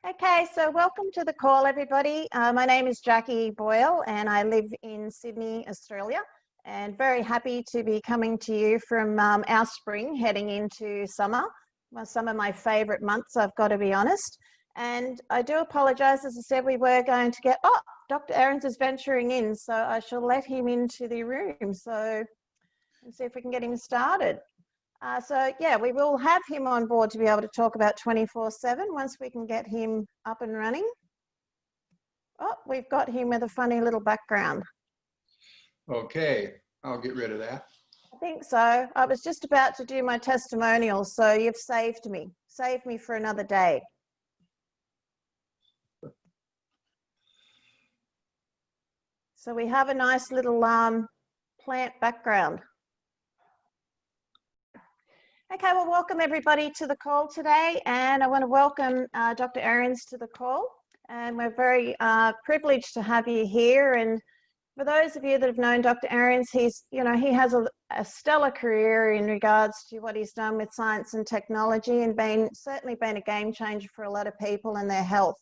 Okay, so welcome to the call, everybody. My name is Jackie Boyle and I live in Sydney, Australia, and very happy to be coming to you from our spring heading into summer. Well, some of my favourite months, I've got to be honest. And I do apologise, as I said, we were going to get, Dr. Ahrens is venturing in, so I shall let him into the room. And see if we can get him started. Yeah, we will have him on board to be able to talk about 24/7 once we can get him up and running. Oh, we've got him with a funny little background. Okay, I'll get rid of that. I think so. I was just about to do my testimonial, so you've saved me. Saved me for another day. So we have a nice little plant background. Okay, well, welcome everybody to the call today, and I want to welcome Dr. Ahrens to the call, and we're very privileged to have you here. And for those of you that have known Dr. Ahrens, he has a stellar career in regards to what he's done with science and technology, and certainly been a game changer for a lot of people and their health.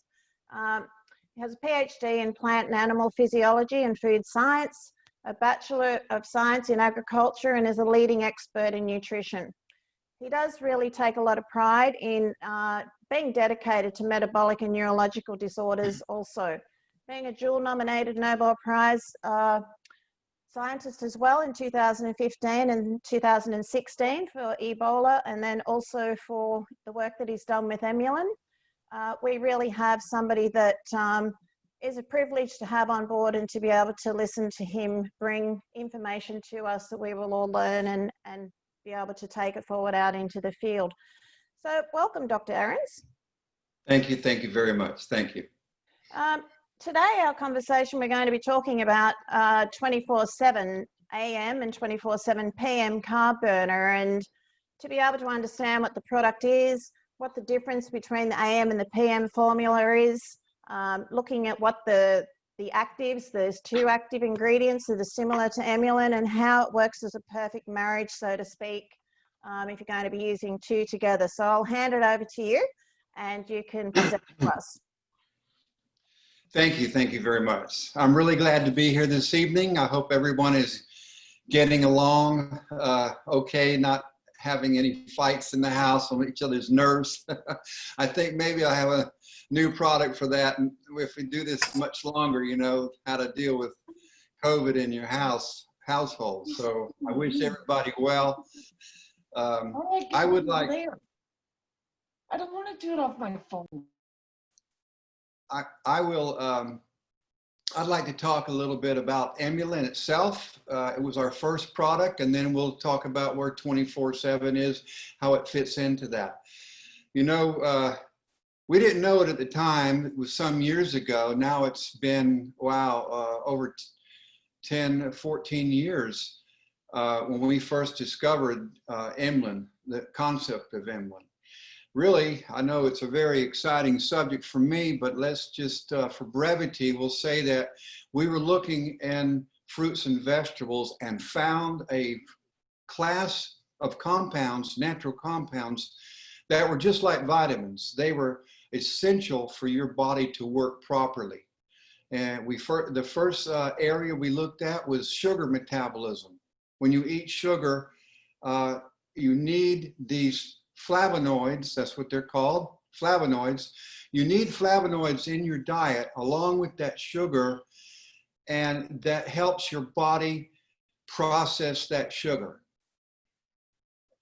He has a PhD in plant and animal physiology and food science, a Bachelor of Science in Agriculture, and is a leading expert in nutrition. He does really take a lot of pride in being dedicated to metabolic and neurological disorders also. Being a dual-nominated Nobel Prize scientist as well in 2015 and 2016 for Ebola, and then also for the work that he's done with Emulin. We really have somebody that is a privilege to have on board and to be able to listen to him bring information to us that we will all learn and be able to take it forward out into the field. So welcome, Dr. Ahrens. Thank you very much. Thank you. Today, our conversation, we're going to be talking about 24/7 AM and 24/7 PM Carb Burner, and to be able to understand what the product is, what the difference between the AM and the PM formula is, looking at what the actives, there's two active ingredients that are similar to Emulin, and how it works as a perfect marriage, so to speak, if you're going to be using two together. So I'll hand it over to you and you can present to us. Thank you very much. I'm really glad to be here this evening. I hope everyone is getting along okay, not having any fights in the house on each other's nerves. I think maybe I have a new product for that. And if we do this much longer, you know how to deal with COVID in your household. So I wish everybody well. I would like. I don't want to do it off my phone. I'd like to talk a little bit about Emulin itself. It was our first product, and then we'll talk about where 24/7 is, how it fits into that. You know, we didn't know it at the time. It was some years ago. Now it's been, over 10, 14 years when we first discovered Emulin, the concept of Emulin. Really, I know it's a very exciting subject for me, but let's just, for brevity, we'll say that we were looking in fruits and vegetables and found a class of compounds, natural compounds, that were just like vitamins. They were essential for your body to work properly. And the first area we looked at was sugar metabolism. When you eat sugar, you need these flavonoids, that's what they're called, flavonoids. You need flavonoids in your diet along with that sugar, and that helps your body process that sugar.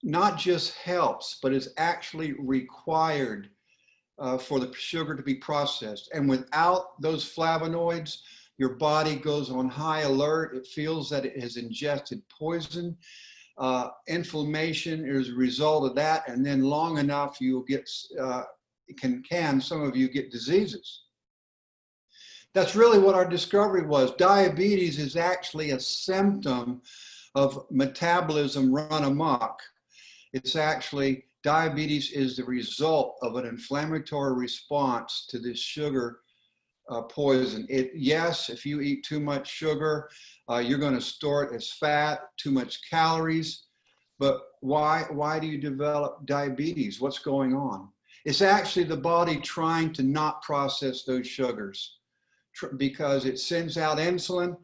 Not just helps, but is actually required for the sugar to be processed. And without those flavonoids, your body goes on high alert. It feels that it has ingested poison. Inflammation is a result of that, and then long enough you'll get some of you get diseases. That's really what our discovery was. Diabetes is actually a symptom of metabolism run amok. It's actually, diabetes is the result of an inflammatory response to this sugar poison. Yes, if you eat too much sugar, you're going to store it as fat, too much calories. But why do you develop diabetes? What's going on? It's actually the body trying to not process those sugars because it sends out insulin,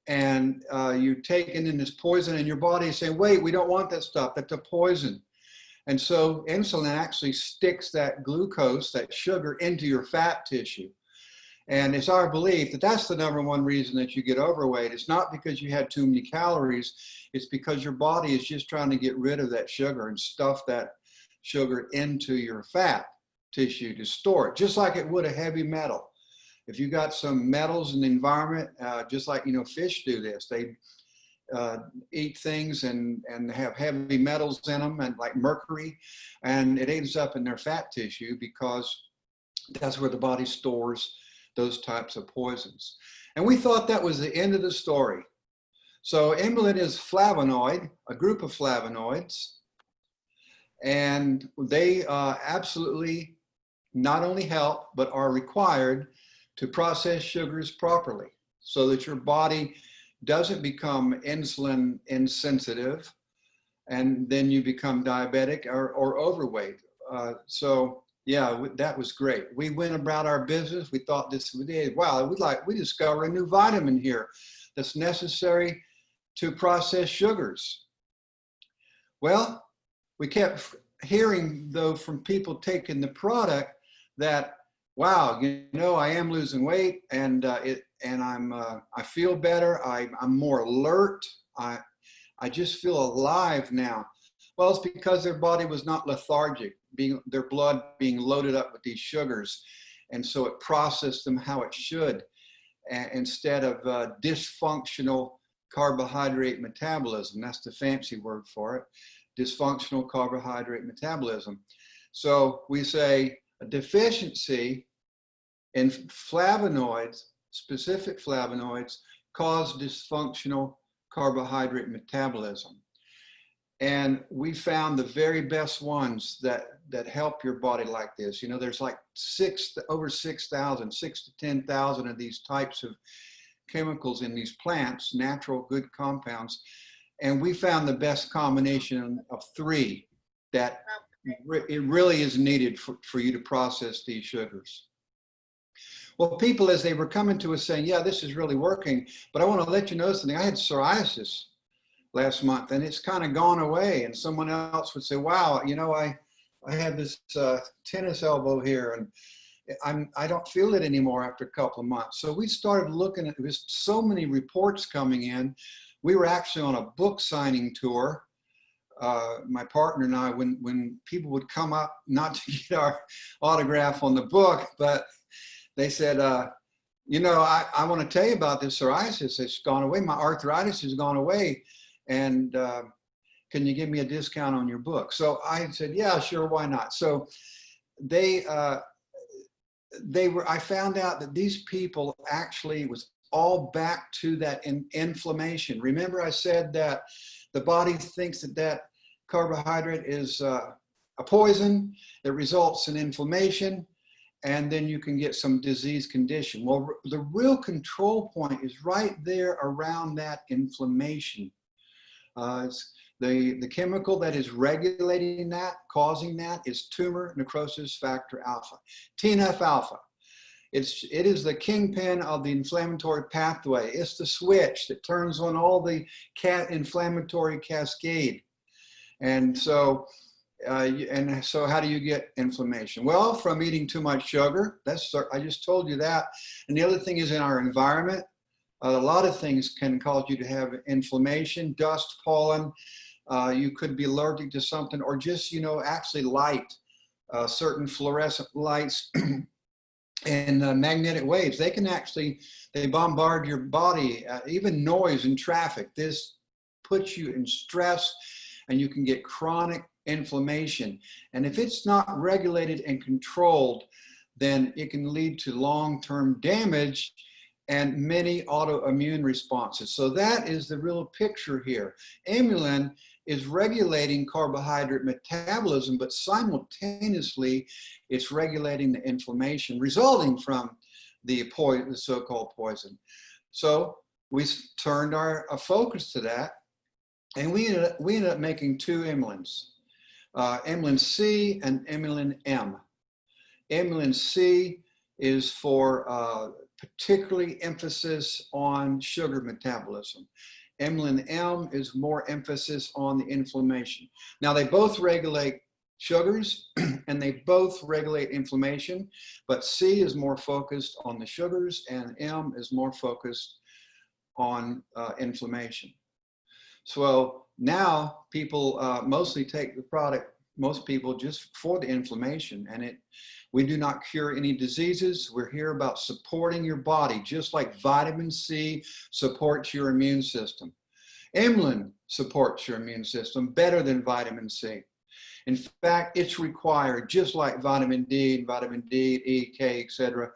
and you're taking in this poison, and your body is saying, wait, we don't want that stuff, that's a poison. And so insulin actually sticks that glucose, that sugar, into your fat tissue. And it's our belief that that's the #1 reason that you get overweight. It's not because you had too many calories, it's because your body is just trying to get rid of that sugar and stuff that sugar into your fat tissue to store it, just like it would a heavy metal. If you got some metals in the environment, just like, you know, fish do this, they eat things and have heavy metals in them, and like mercury, and it ends up in their fat tissue because that's where the body stores those types of poisons. And we thought that was the end of the story. So Emulin is flavonoid, a group of flavonoids, and they absolutely not only help, but are required to process sugars properly so that your body doesn't become insulin insensitive and then you become diabetic or overweight. So yeah, that was great. We went about our business. We thought this, wow, we discovered a new vitamin here that's necessary to process sugars. Well, we kept hearing though from people taking the product that, wow, you know, I am losing weight, and I feel better. I'm more alert. I just feel alive now. Well, it's because their body was not lethargic, their blood being loaded up with these sugars, and so it processed them how it should, instead of dysfunctional carbohydrate metabolism. That's the fancy word for it, dysfunctional carbohydrate metabolism. So we say a deficiency in flavonoids, specific flavonoids, cause dysfunctional carbohydrate metabolism. And we found the very best ones that help your body like this. You know, there's like over 6,000, 6,000 to 10,000 of these types of chemicals in these plants, natural good compounds. And we found the best combination of 3 that it really is needed for you to process these sugars. Well, people, as they were coming to us saying, yeah, this is really working, but I want to let you know something. I had psoriasis last month, and it's kind of gone away. And someone else would say, wow, you know, I had this tennis elbow here, and I don't feel it anymore after a couple of months. So we started looking at, there was so many reports coming in. We were actually on a book signing tour, my partner and I, when people would come up, not to get our autograph on the book, but they said, you know, I want to tell you about this psoriasis. It's gone away. My arthritis has gone away. And can you give me a discount on your book? So I said, yeah, sure, why not? So I found out that these people actually was all back to that inflammation. Remember I said that the body thinks that carbohydrate is a poison. It results in inflammation, and then you can get some disease condition. Well, the real control point is right there around that inflammation. The chemical that is regulating that, causing that, is tumor necrosis factor alpha, TNF-alpha. It is the kingpin of the inflammatory pathway. It's the switch that turns on all the inflammatory cascade. And so how do you get inflammation? Well, from eating too much sugar. I just told you that. And the other thing is in our environment. A lot of things can cause you to have inflammation, dust, pollen. You could be allergic to something, or just, you know, actually light, certain fluorescent lights and magnetic waves. They can actually, they bombard your body, even noise and traffic. This puts you in stress, and you can get chronic inflammation. And if it's not regulated and controlled, then it can lead to long-term damage and many autoimmune responses. So that is the real picture here. Emulin is regulating carbohydrate metabolism, but simultaneously it's regulating the inflammation resulting from the so-called poison. So we turned our focus to that, and we ended up making 2 Emulins, Emulin C and Emulin M. Emulin C is for particularly emphasis on sugar metabolism. Emulin M is more emphasis on the inflammation. Now they both regulate sugars and they both regulate inflammation, but C is more focused on the sugars and M is more focused on inflammation. So now people mostly take the product, most people just for the inflammation, and we do not cure any diseases. We're here about supporting your body, just like vitamin C supports your immune system. Emulin supports your immune system better than vitamin C. In fact, it's required, just like vitamin D, E, K, etc.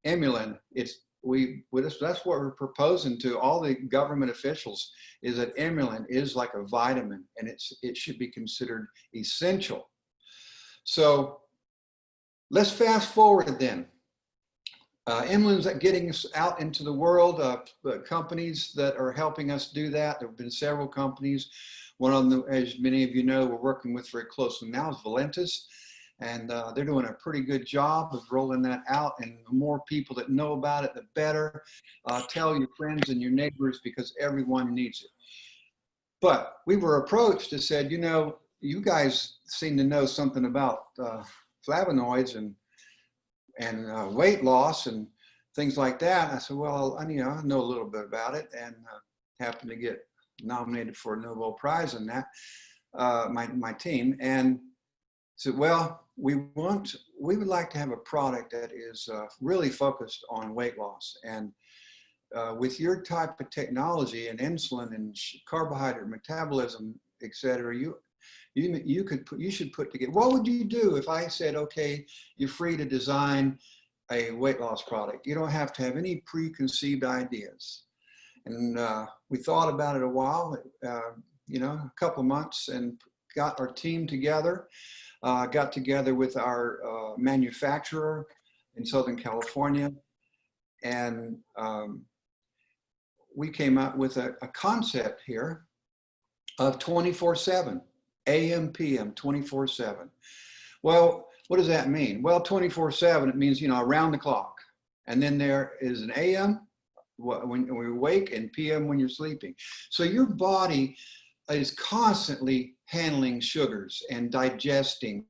Emulin, that's what we're proposing to all the government officials, is that Emulin is like a vitamin, and it should be considered essential. So let's fast forward then. Emulin's getting us out into the world. Companies that are helping us do that. There have been several companies. One of them, as many of you know, we're working with very closely now is Valentis. And they're doing a pretty good job of rolling that out. And the more people that know about it, the better. Tell your friends and your neighbors, because everyone needs it. But we were approached and said, you know, you guys seem to know something about flavonoids and weight loss and things like that. I said, well, I know a little bit about it, and happened to get nominated for a Nobel Prize in that, my team. And said, well, we would like to have a product that is really focused on weight loss. And with your type of technology and insulin and carbohydrate metabolism, et cetera, you should put together. What would you do if I said, okay, you're free to design a weight loss product? You don't have to have any preconceived ideas. And we thought about it a while, a couple of months, and got our team together. Got together with our manufacturer in Southern California, and we came up with a concept here of 24/7, AM, PM, 24/7. Well, what does that mean? Well, 24/7, it means, around the clock. And then there is an AM when we wake and PM when you're sleeping. So your body is constantly handling sugars and digesting.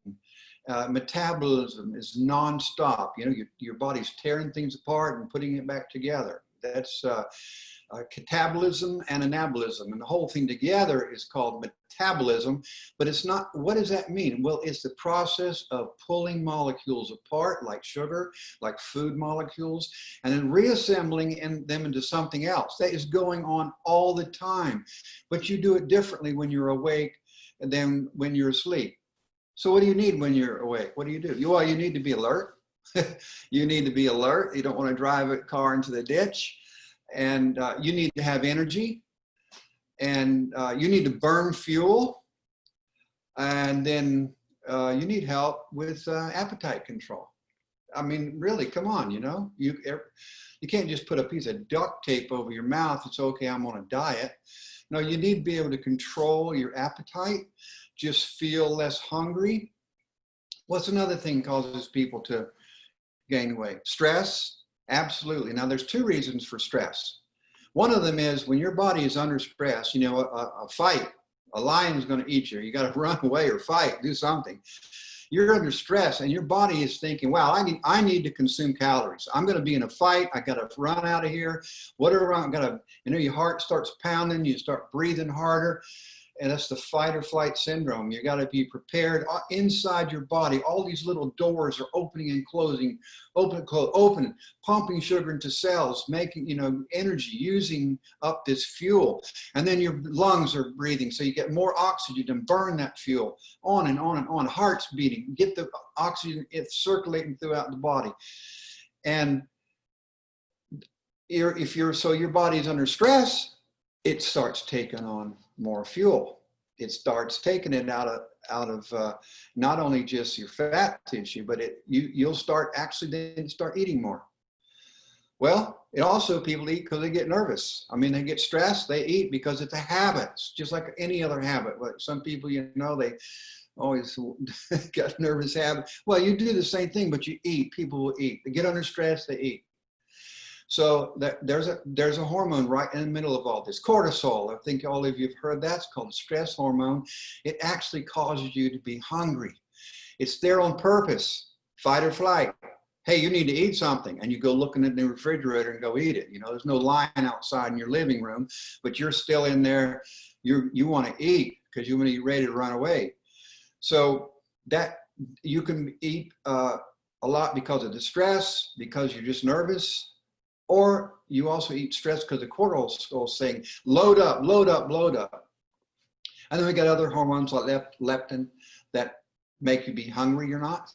Metabolism is nonstop. Your body's tearing things apart and putting it back together. That's catabolism and anabolism, and the whole thing together is called metabolism. But it's not. What does that mean? Well, it's the process of pulling molecules apart, like sugar, like food molecules, and then reassembling them into something else. That is going on all the time, but you do it differently when you're awake than when you're asleep. So what do you need when you're awake? What do you do? Well, you need to be alert. You need to be alert. You don't want to drive a car into the ditch. And you need to have energy, and you need to burn fuel, and then you need help with appetite control. I mean, really, come on, you can't just put a piece of duct tape over your mouth. It's okay, I'm on a diet. No, you need to be able to control your appetite, just feel less hungry. What's another thing causes people to gain weight? Stress. Absolutely. Now, there's two reasons for stress. One of them is when your body is under stress, a fight, a lion's going to eat you. You got to run away or fight, do something. You're under stress, and your body is thinking, wow, I need to consume calories. I'm going to be in a fight. I got to run out of here. Whatever, I'm going to, your heart starts pounding. You start breathing harder. And that's the fight or flight syndrome. You got to be prepared. Inside your body, all these little doors are opening and closing, open, pumping sugar into cells, making, energy, using up this fuel. And then your lungs are breathing, so you get more oxygen and burn that fuel, on and on and on. Heart's beating, get the oxygen, it's circulating throughout the body. And your body's under stress, it starts taking on more fuel. It starts taking it out of not only just your fat tissue, but you'll start eating more. Well, it also, people eat because they get nervous. I mean, they get stressed, they eat because it's a habit. It's just like any other habit. Like some people, always got nervous habit. Well, you do the same thing, but you eat. People will eat. They get under stress, they eat. So there's a hormone right in the middle of all this. Cortisol, I think all of you have heard that's called a stress hormone. It actually causes you to be hungry. It's there on purpose, fight or flight. Hey, you need to eat something. And you go looking in the refrigerator and go eat it. You know, there's no line outside in your living room, but you're still in there. You want to eat because you want to be ready to run away. So that you can eat a lot because of the stress, because you're just nervous, or you also eat stress because the cortisol is saying, load up, load up, load up. And then we got other hormones like leptin that make you be hungry or not.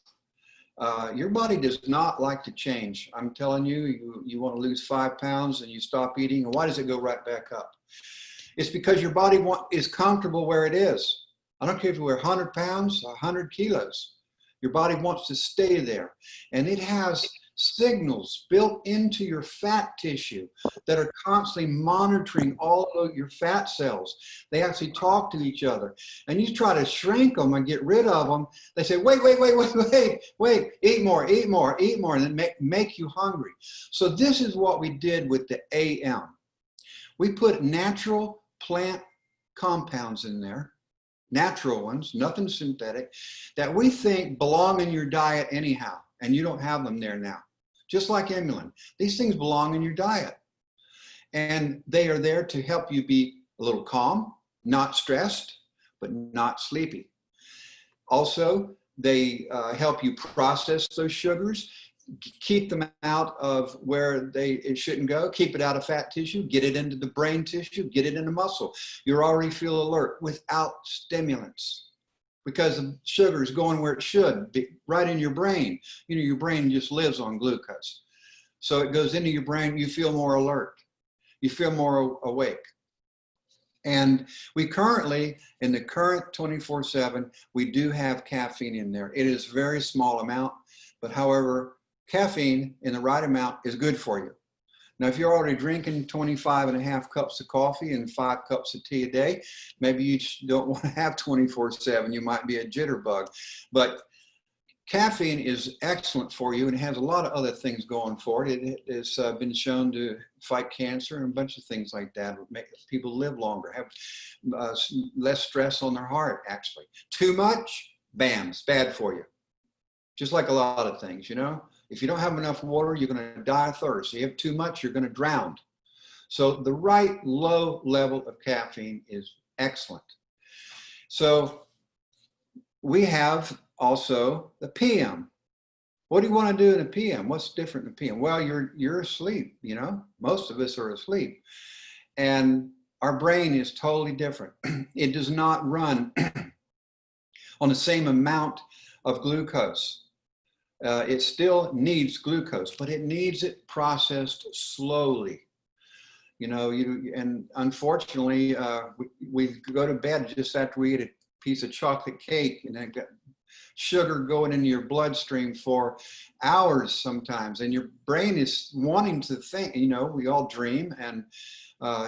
Your body does not like to change. I'm telling you, you want to lose 5 pounds and you stop eating, and why does it go right back up? It's because your body is comfortable where it is. I don't care if you wear 100 pounds, 100 kilos. Your body wants to stay there. And it has signals built into your fat tissue that are constantly monitoring all of your fat cells. They actually talk to each other. And you try to shrink them and get rid of them. They say, wait, eat more, eat more, eat more, and then make you hungry. So this is what we did with the AM. We put natural plant compounds in there, natural ones, nothing synthetic, that we think belong in your diet anyhow, and you don't have them there now. Just like Emulin. These things belong in your diet. And they are there to help you be a little calm, not stressed, but not sleepy. Also, they help you process those sugars, keep them out of where it shouldn't go, keep it out of fat tissue, get it into the brain tissue, get it into muscle. You already feel alert without stimulants, because the sugar is going where it should be, right in your brain. You know, your brain just lives on glucose. So it goes into your brain, you feel more alert. You feel more awake. And we currently, in the current 24/7, we do have caffeine in there. It is a very small amount, but however, caffeine in the right amount is good for you. Now, if you're already drinking 25.5 cups of coffee and 5 cups of tea a day, maybe you don't want to have 24/7. You might be a jitterbug. But caffeine is excellent for you, and it has a lot of other things going for it. It has been shown to fight cancer and a bunch of things like that. Make people live longer, have less stress on their heart, actually. Too much, bam, it's bad for you. Just like a lot of things, you know. If you don't have enough water, you're going to die of thirst. If you have too much, you're going to drown. So the right low level of caffeine is excellent. So we have also the PM. What do you want to do in the PM? What's different in the PM? Well, you're asleep, you know. Most of us are asleep. And our brain is totally different. It does not run on the same amount of glucose. It still needs glucose, but it needs it processed slowly. You know, and unfortunately, we go to bed just after we eat a piece of chocolate cake, and then got sugar going into your bloodstream for hours sometimes, and your brain is wanting to think. You know, we all dream, and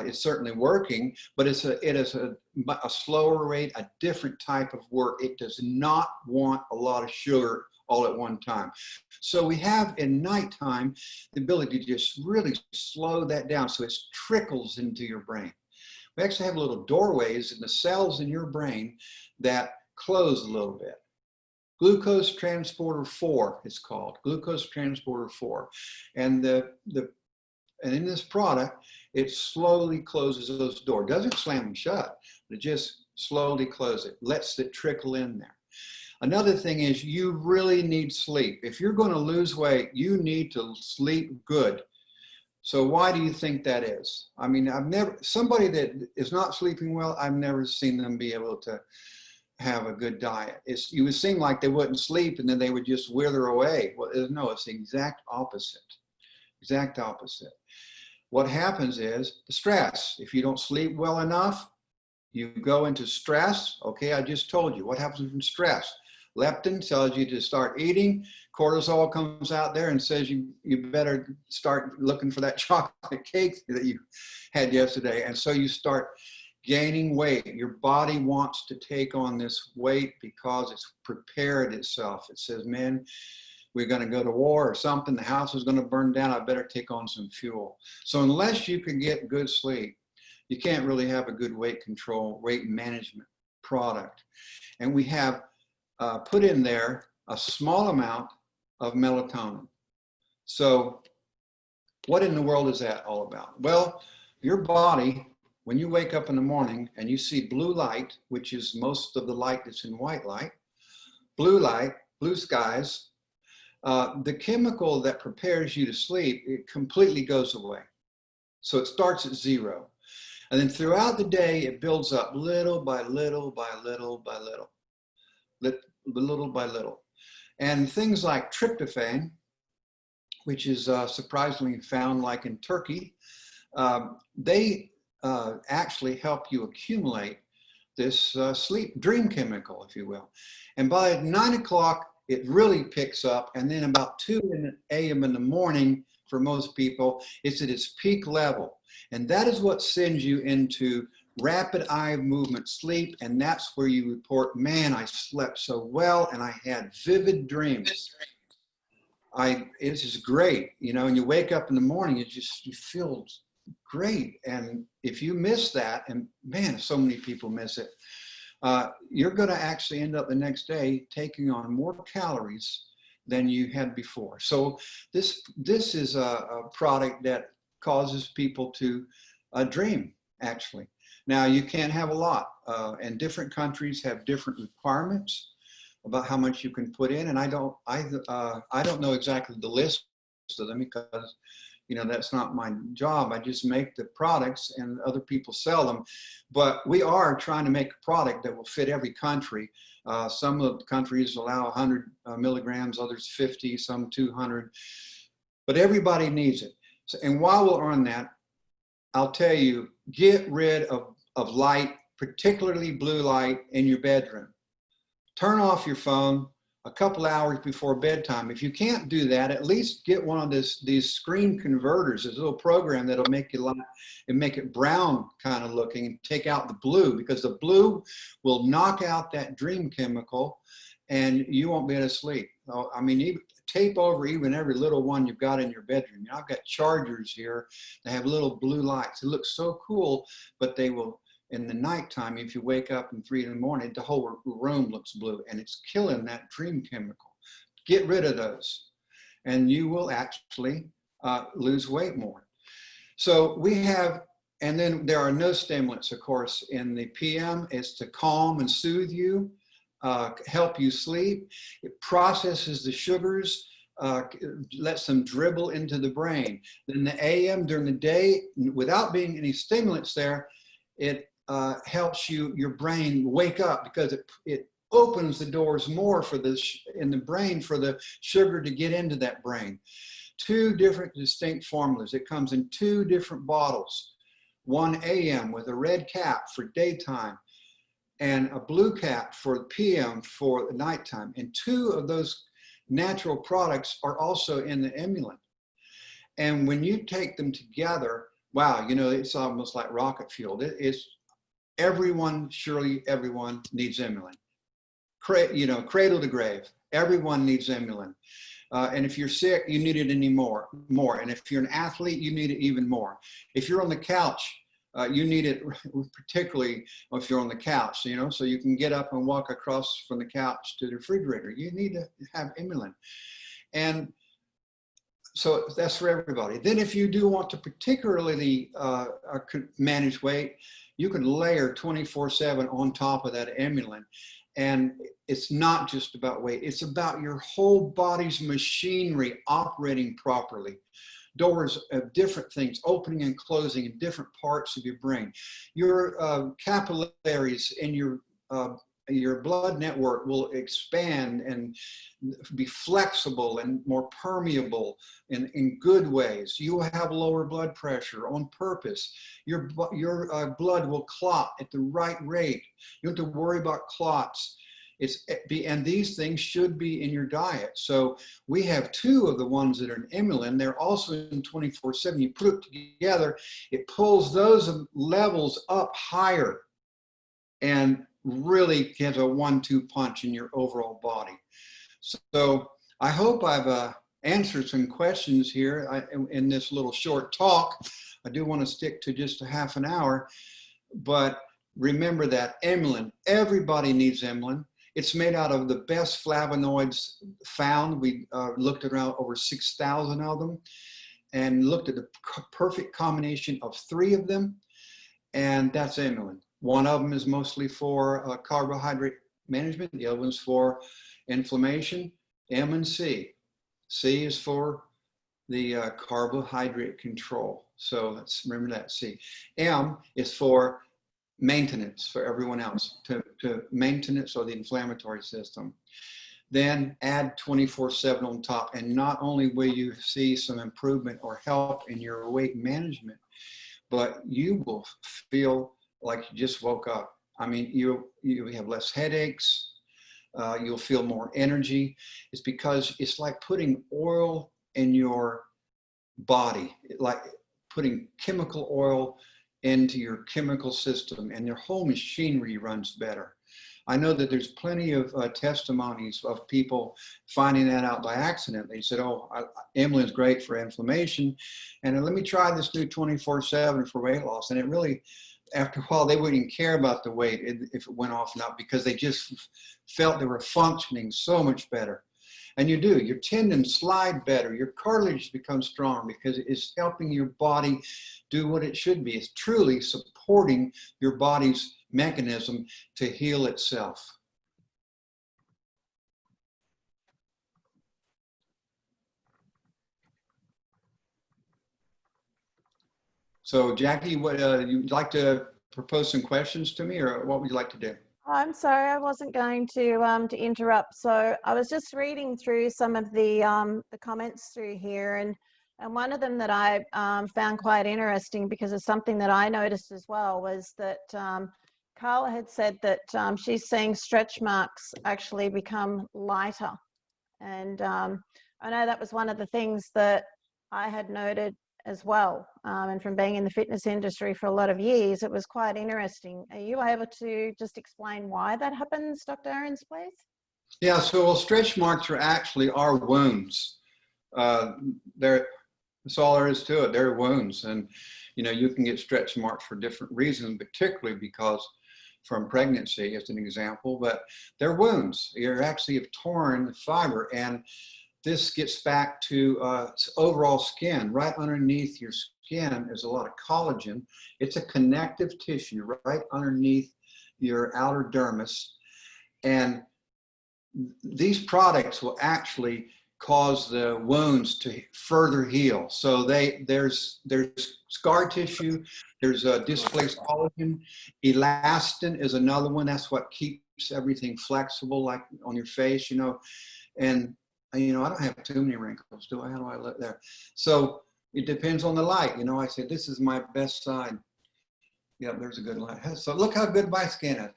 it's certainly working, but it is a slower rate, a different type of work. It does not want a lot of sugar all at one time. So we have in nighttime the ability to just really slow that down so it trickles into your brain. We actually have little doorways in the cells in your brain that close a little bit. Glucose transporter 4, it's called, glucose transporter 4. And in this product, it slowly closes those doors. Doesn't slam them shut, but it just slowly closes it, lets it trickle in there. Another thing is you really need sleep. If you're going to lose weight, you need to sleep good. So why do you think that is? I mean, somebody that is not sleeping well, I've never seen them be able to have a good diet. You would seem like they wouldn't sleep and then they would just wither away. Well, no, it's the exact opposite. Exact opposite. What happens is the stress. If you don't sleep well enough, you go into stress. Okay, I just told you what happens from stress. Leptin tells you to start eating. Cortisol comes out there and says you better start looking for that chocolate cake that you had yesterday. And so you start gaining weight. Your body wants to take on this weight because it's prepared itself. It says, man, we're going to go to war or something. The house is going to burn down. I better take on some fuel. So unless you can get good sleep, you can't really have a good weight control, weight management product. And we have put in there a small amount of melatonin. So what in the world is that all about? Well, your body, when you wake up in the morning and you see blue light, which is most of the light that's in white light, blue skies, the chemical that prepares you to sleep, it completely goes away. So it starts at 0. And then throughout the day, it builds up little by little by little by little, little by little. And things like tryptophan, which is surprisingly found like in Turkey, they actually help you accumulate this dream chemical, if you will. And by 9 o'clock, it really picks up. And then about 2 a.m. in the morning, for most people, it's at its peak level. And that is what sends you into rapid eye movement sleep. And that's where you report, man, I slept so well and I had vivid dreams. It's just great, you know, and you wake up in the morning, you feel great. And if you miss that, and man, so many people miss it, you're going to actually end up the next day taking on more calories than you had before. So this is a product that causes people to dream, actually. Now, you can't have a lot, and different countries have different requirements about how much you can put in, and I don't know exactly the list of them because, you know, that's not my job. I just make the products and other people sell them. But we are trying to make a product that will fit every country. Some of the countries allow 100 milligrams, others 50, some 200, but everybody needs it. So, and while we're on that, I'll tell you, get rid of light, particularly blue light, in your bedroom. Turn off your phone a couple hours before bedtime. If you can't do that, at least get one of these screen converters, this little program that'll make you light and make it brown kind of looking and take out the blue, because the blue will knock out that dream chemical and you won't be able to sleep. I mean, even tape over even every little one you've got in your bedroom. You know, I've got chargers here that have little blue lights. It looks so cool, but they will, in the nighttime, if you wake up in 3 in the morning, the whole room looks blue and it's killing that dream chemical. Get rid of those and you will actually lose weight more. So we have, and then there are no stimulants, of course, in the PM. It's to calm and soothe you, help you sleep. It processes the sugars, lets them dribble into the brain. Then the AM during the day, without being any stimulants there, it helps your brain wake up because it opens the doors more for in the brain for the sugar to get into that brain. 2 different distinct formulas. It comes in 2 different bottles. One AM with a red cap for daytime and a blue cap for PM for the nighttime. And 2 of those natural products are also in the Emulin. And when you take them together, wow, you know, it's almost like rocket fuel. Surely everyone needs Emulin. You know, cradle to grave, everyone needs Emulin. And if you're sick, you need it more. And if you're an athlete, you need it even more. If you're on the couch, you need it particularly if you're on the couch, you know, so you can get up and walk across from the couch to the refrigerator. You need to have Emulin. And so that's for everybody. Then if you do want to particularly manage weight, you can layer 24/7 on top of that Emulin. And it's not just about weight. It's about your whole body's machinery operating properly. Doors of different things opening and closing in different parts of your brain. Your capillaries in your blood network will expand and be flexible and more permeable in good ways. You will have lower blood pressure on purpose. Your blood will clot at the right rate. You don't have to worry about clots. And these things should be in your diet. So we have 2 of the ones that are in Emulin. They're also in 24/7. You put it together, it pulls those levels up higher and really gives a 1-2 punch in your overall body. So I hope I've answered some questions here in this little short talk. I do want to stick to just a half an hour, but remember that Emulin, everybody needs Emulin. It's made out of the best flavonoids found. We looked at around over 6,000 of them and looked at the perfect combination of 3 of them, and that's Emulin. One of them is mostly for carbohydrate management. The other one's for inflammation, M and C. C is for the carbohydrate control. So let's remember that C. M is for maintenance for everyone else, to maintenance of the inflammatory system. Then add 24/7 on top, and not only will you see some improvement or help in your weight management, but you will feel like you just woke up. I mean, you have less headaches, you'll feel more energy. It's because it's like putting oil in your body, like putting chemical oil into your chemical system, and your whole machinery runs better. I know that there's plenty of testimonies of people finding that out by accident. They said, oh, Emulin's great for inflammation, and let me try this new 24/7 for weight loss. And it really, after a while, they wouldn't even care about the weight if it went off or not, because they just felt they were functioning so much better. And you do, your tendons slide better, your cartilage becomes strong because it's helping your body do what it should be. It's truly supporting your body's mechanism to heal itself. So Jackie, what you'd like to propose some questions to me, or what would you like to do? I'm sorry, I wasn't going to interrupt. So I was just reading through some of the comments through here, and one of them that I found quite interesting, because it's something that I noticed as well, was that Carla had said that she's seeing stretch marks actually become lighter, and I know that was one of the things that I had noted as well, and from being in the fitness industry for a lot of years, it was quite interesting. Are you able to just explain why that happens, Dr. Ahrens, please? Yeah, so stretch marks are actually our wounds. That's all there is to it. They're wounds, and you can get stretch marks for different reasons, particularly because from pregnancy, as an example, but they're wounds. You're actually have torn the fiber, and this gets back to overall skin. Right underneath your skin is a lot of collagen. It's a connective tissue right underneath your outer dermis. And these products will actually cause the wounds to further heal. So there's scar tissue, there's displaced collagen. Elastin is another one. That's what keeps everything flexible, like on your face, and I don't have too many wrinkles, do I? How do I look there? So it depends on the light. I said, this is my best side. Yeah, there's a good light. So look how good my skin is.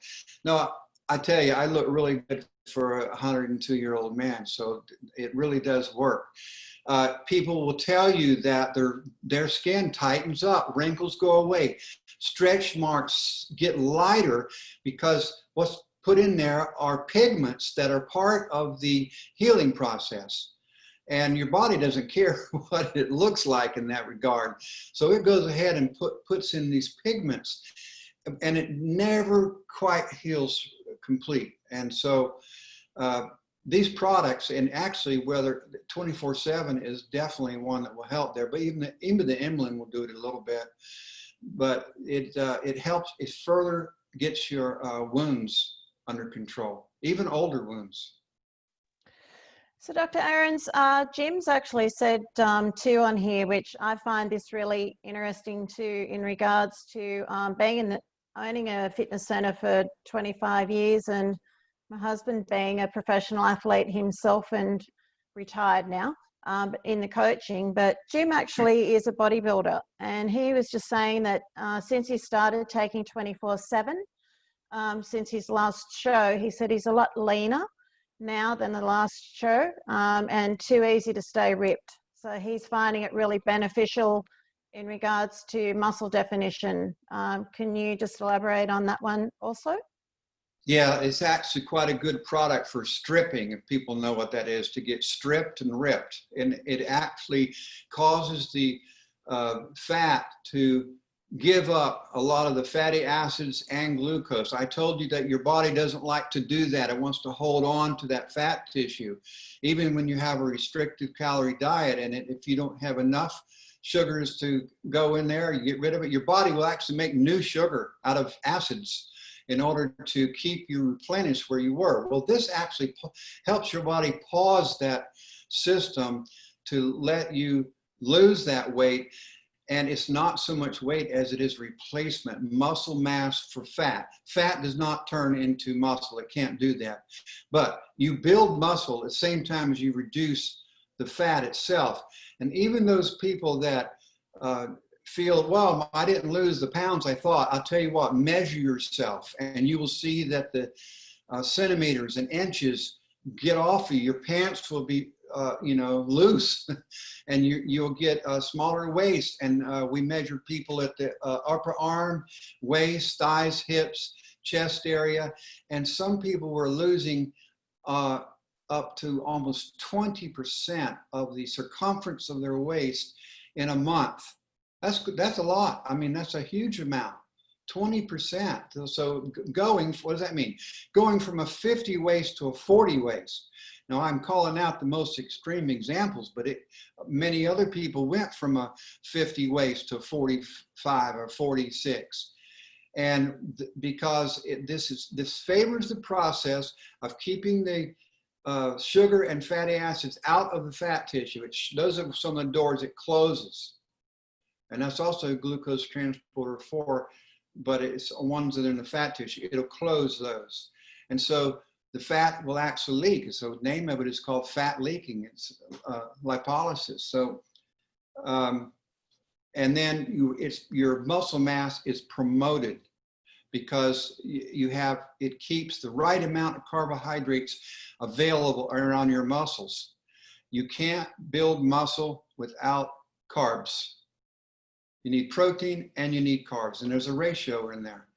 No, I tell you, I look really good for a 102-year-old man. So it really does work. People will tell you that their skin tightens up, wrinkles go away, stretch marks get lighter, because what's put in there are pigments that are part of the healing process. And your body doesn't care what it looks like in that regard. So it goes ahead and puts in these pigments, and it never quite heals complete. And so these products, and actually whether 24/7 is definitely one that will help there, but even the Emulin will do it a little bit. But it helps, it further gets your wounds under control, even older wounds. So Dr. Ahrens, Jim's actually said too on here, which I find this really interesting too, in regards to owning a fitness center for 25 years, and my husband being a professional athlete himself and retired now, in the coaching. But Jim actually is a bodybuilder, and he was just saying that since he started taking 24/7, since his last show. He said he's a lot leaner now than the last show, and too easy to stay ripped. So he's finding it really beneficial in regards to muscle definition. Can you just elaborate on that one also? Yeah, it's actually quite a good product for stripping, if people know what that is, to get stripped and ripped. And it actually causes the fat to give up a lot of the fatty acids and glucose. I told you that your body doesn't like to do that. It wants to hold on to that fat tissue. Even when you have a restricted calorie diet, and if you don't have enough sugars to go in there, you get rid of it, your body will actually make new sugar out of acids in order to keep you replenished where you were. Well, this actually helps your body pause that system to let you lose that weight. And it's not so much weight as it is replacement, muscle mass for fat. Fat does not turn into muscle. It can't do that. But you build muscle at the same time as you reduce the fat itself. And even those people that feel, well, I didn't lose the pounds I thought, I'll tell you what, measure yourself and you will see that the centimeters and inches get off of you. Your pants will be loose and you'll get a smaller waist. And we measure people at the upper arm, waist, thighs, hips, chest area. And some people were losing up to almost 20% of the circumference of their waist in a month. That's a lot. I mean, that's a huge amount, 20%. So what does that mean? Going from a 50 waist to a 40 waist. Now I'm calling out the most extreme examples, but many other people went from a 50 waist to 45 or 46. And because this favors the process of keeping the sugar and fatty acids out of the fat tissue. Those are some of the doors it closes. And that's also glucose transporter 4, but it's ones that are in the fat tissue. It'll close those. And so the fat will actually leak. So the name of it is called fat leaking. It's lipolysis. So, and then your muscle mass is promoted because it keeps the right amount of carbohydrates available around your muscles. You can't build muscle without carbs. You need protein and you need carbs, and there's a ratio in there.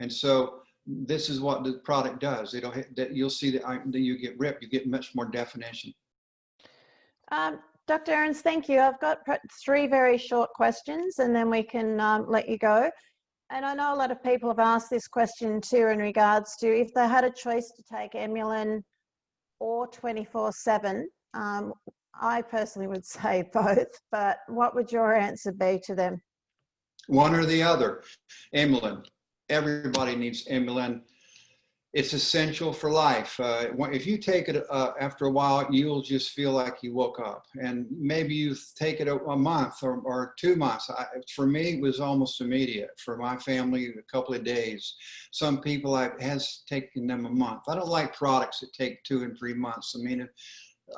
And so this is what the product does. You'll see that you get ripped, you get much more definition. Dr. Ahrens, thank you. I've got 3 very short questions and then we can let you go. And I know a lot of people have asked this question too in regards to if they had a choice to take Emulin or 24/7. I personally would say both, but what would your answer be to them? One or the other. Emulin. Everybody needs Emulin. It's essential for life. If you take it after a while, you'll just feel like you woke up. And maybe you take it a month or 2 months. For me, it was almost immediate. For my family, a couple of days. Some people, it has taken them a month. I don't like products that take 2 and 3 months. I mean,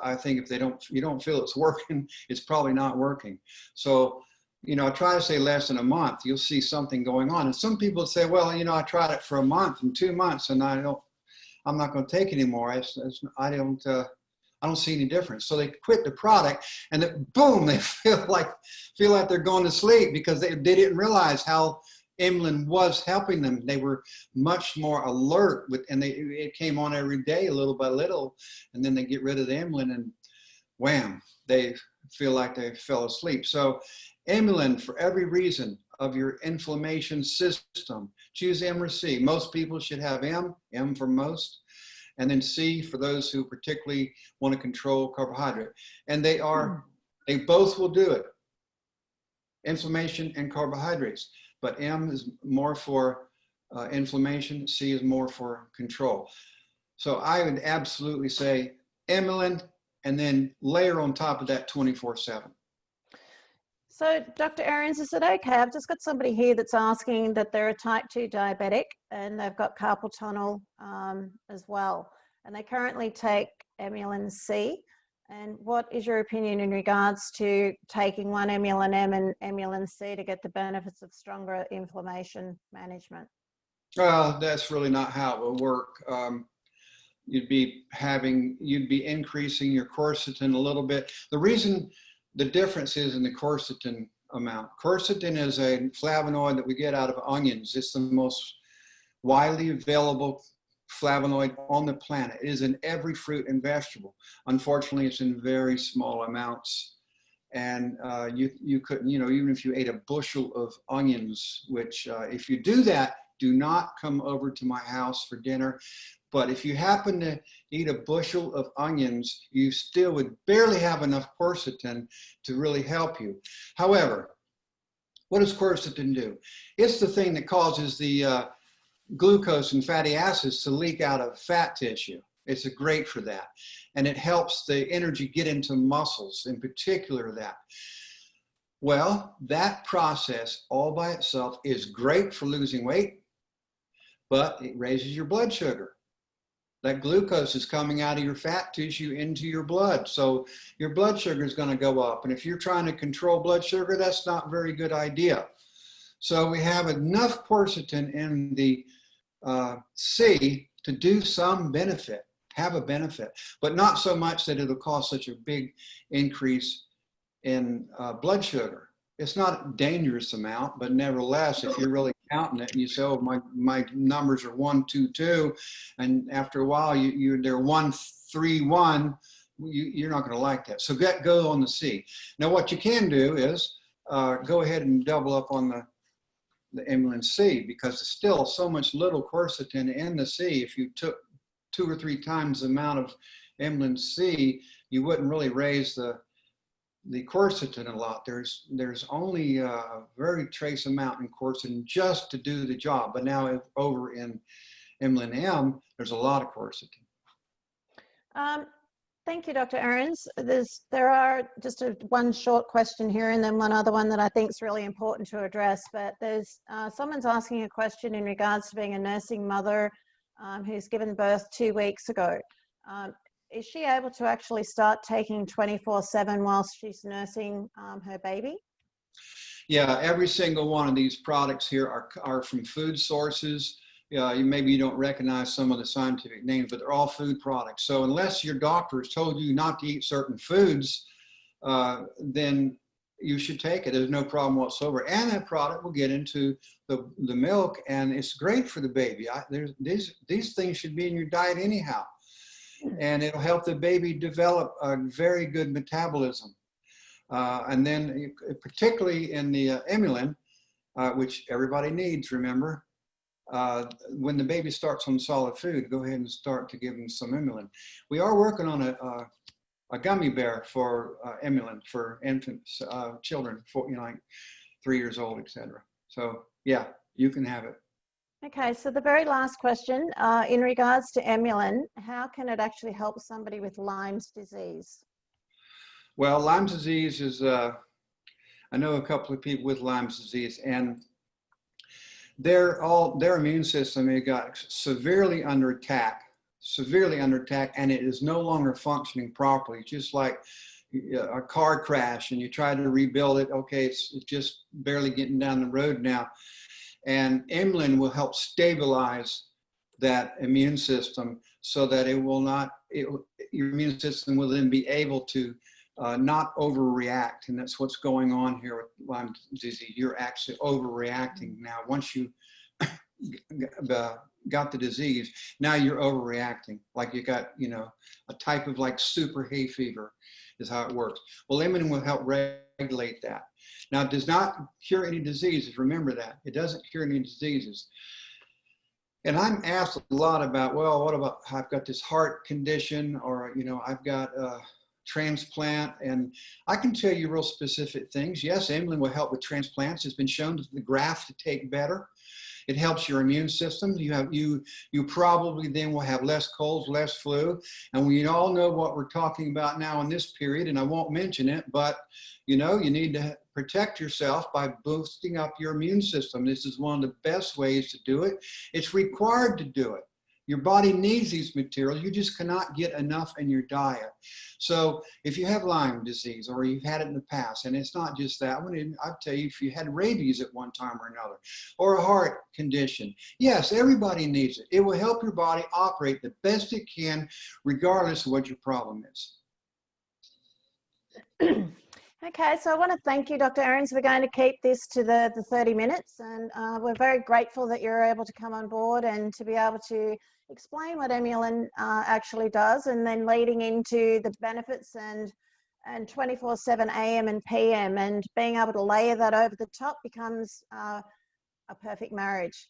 I think if you don't feel it's working, it's probably not working. So, I try to say less than a month, you'll see something going on. And some people say, well, I tried it for a month and 2 months and I'm not going to take it anymore. I don't see any difference. So they quit the product and then boom, they feel like they're going to sleep because they didn't realize how Emulin was helping them. They were much more alert and it came on every day, little by little, and then they get rid of the Emulin and wham, they feel like they fell asleep. So Emulin for every reason of your inflammation system. Choose M or C. Most people should have M for most, and then C for those who particularly want to control carbohydrate. And they both will do it. Inflammation and carbohydrates. But M is more for inflammation, C is more for control. So I would absolutely say Emulin and then layer on top of that 24/7. So, Dr. Ahrens, is it okay? I've just got somebody here that's asking that they're a type 2 diabetic and they've got carpal tunnel as well. And they currently take Emulin C. And what is your opinion in regards to taking one Emulin M and Emulin C to get the benefits of stronger inflammation management? Well, that's really not how it will work. You'd be increasing your quercetin a little bit. The difference is in the quercetin amount. Quercetin is a flavonoid that we get out of onions. It's the most widely available flavonoid on the planet. It is in every fruit and vegetable. Unfortunately, it's in very small amounts. And you couldn't, even if you ate a bushel of onions, which if you do that, do not come over to my house for dinner. But if you happen to eat a bushel of onions, you still would barely have enough quercetin to really help you. However, what does quercetin do? It's the thing that causes the glucose and fatty acids to leak out of fat tissue. It's great for that. And it helps the energy get into muscles, in particular that. Well, that process all by itself is great for losing weight, but it raises your blood sugar. That glucose is coming out of your fat tissue into your blood. So your blood sugar is going to go up. And if you're trying to control blood sugar, that's not a very good idea. So we have enough quercetin in the C to do some benefit, have a benefit, but not so much that it'll cause such a big increase in blood sugar. It's not a dangerous amount, but nevertheless, if you're really counting it and you say, oh, my numbers are 1, 2, 2, and after a while they're 1, 3, 1, you're not going to like that. So go on the C. Now, what you can do is go ahead and double up on the Emulin C, because there's still so much little quercetin in the C. If you took 2 or 3 times the amount of Emulin C, you wouldn't really raise the quercetin a lot. There's only a very trace amount in quercetin just to do the job. But now over in Emulin M, there's a lot of quercetin. Thank you, Dr. Ahrens. There are just one short question here and then one other one that I think is really important to address. But there's someone's asking a question in regards to being a nursing mother who's given birth 2 weeks ago. Is she able to actually start taking 24/7 whilst she's nursing her baby? Yeah, every single one of these products here are from food sources. Maybe you don't recognize some of the scientific names, but they're all food products. So unless your doctor has told you not to eat certain foods, then you should take it. There's no problem whatsoever. And that product will get into the milk, and it's great for the baby. These things should be in your diet anyhow. And it'll help the baby develop a very good metabolism. And then particularly in the Emulin, which everybody needs, remember, when the baby starts on solid food, go ahead and start to give them some Emulin. We are working on a gummy bear for Emulin for infants, children, like 3 years old, etc. So yeah, you can have it. Okay, so the very last question, in regards to Emulin, how can it actually help somebody with Lyme's disease? Well, Lyme's disease is, I know a couple of people with Lyme's disease, and their immune system, it got severely under attack, and it is no longer functioning properly. Just like a car crash and you try to rebuild it, okay, it's just barely getting down the road now. And Emulin will help stabilize that immune system so that your immune system will then be able to not overreact. And that's what's going on here with Lyme disease. You're actually overreacting now. Once you got the disease, now you're overreacting. Like you got, a type of like super hay fever is how it works. Well, Emulin will help regulate that. Now, it does not cure any diseases. Remember that. It doesn't cure any diseases. And I'm asked a lot about, well, what about, I've got this heart condition, or, I've got a transplant, and I can tell you real specific things. Yes, Emulin will help with transplants. It's been shown that the graft to take better. It helps your immune system. You probably then will have less colds, less flu. And we all know what we're talking about now in this period, and I won't mention it, but you need to protect yourself by boosting up your immune system. This is one of the best ways to do it. It's required to do it. Your body needs these materials. You just cannot get enough in your diet. So if you have Lyme disease or you've had it in the past, and it's not just that, I'll tell you, if you had rabies at one time or another, or a heart condition, yes, everybody needs it. It will help your body operate the best it can, regardless of what your problem is. Okay, so I want to thank you, Dr. Ahrens. We're going to keep this to the 30 minutes, and we're very grateful that you're able to come on board and to be able to explain what Emulin actually does, and then leading into the benefits and 24/7 AM and PM, and being able to layer that over the top becomes a perfect marriage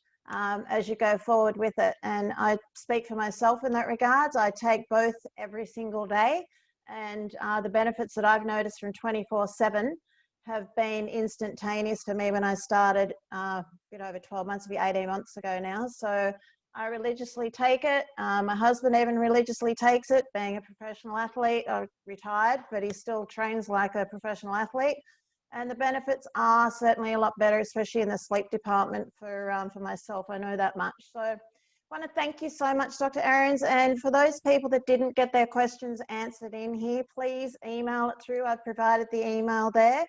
as you go forward with it. And I speak for myself in that regards. I take both every single day. And the benefits that I've noticed from 24/7 have been instantaneous for me when I started a bit over 12 months, it'll be 18 months ago now. So I religiously take it. My husband even religiously takes it, being a professional athlete, retired, but he still trains like a professional athlete. And the benefits are certainly a lot better, especially in the sleep department for myself. I know that much. So I want to thank you so much, Dr. Ahrens. And for those people that didn't get their questions answered in here, please email it through. I've provided the email there.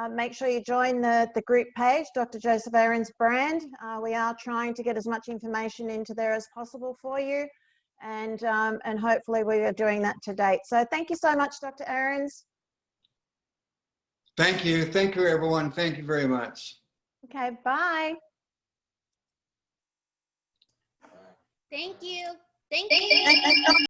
Make sure you join the group page, Dr. Joseph Ahrens Brand. We are trying to get as much information into there as possible for you. And hopefully we are doing that to date. So thank you so much, Dr. Ahrens. Thank you. Thank you, everyone. Thank you very much. Okay, bye. Thank you. Thank you.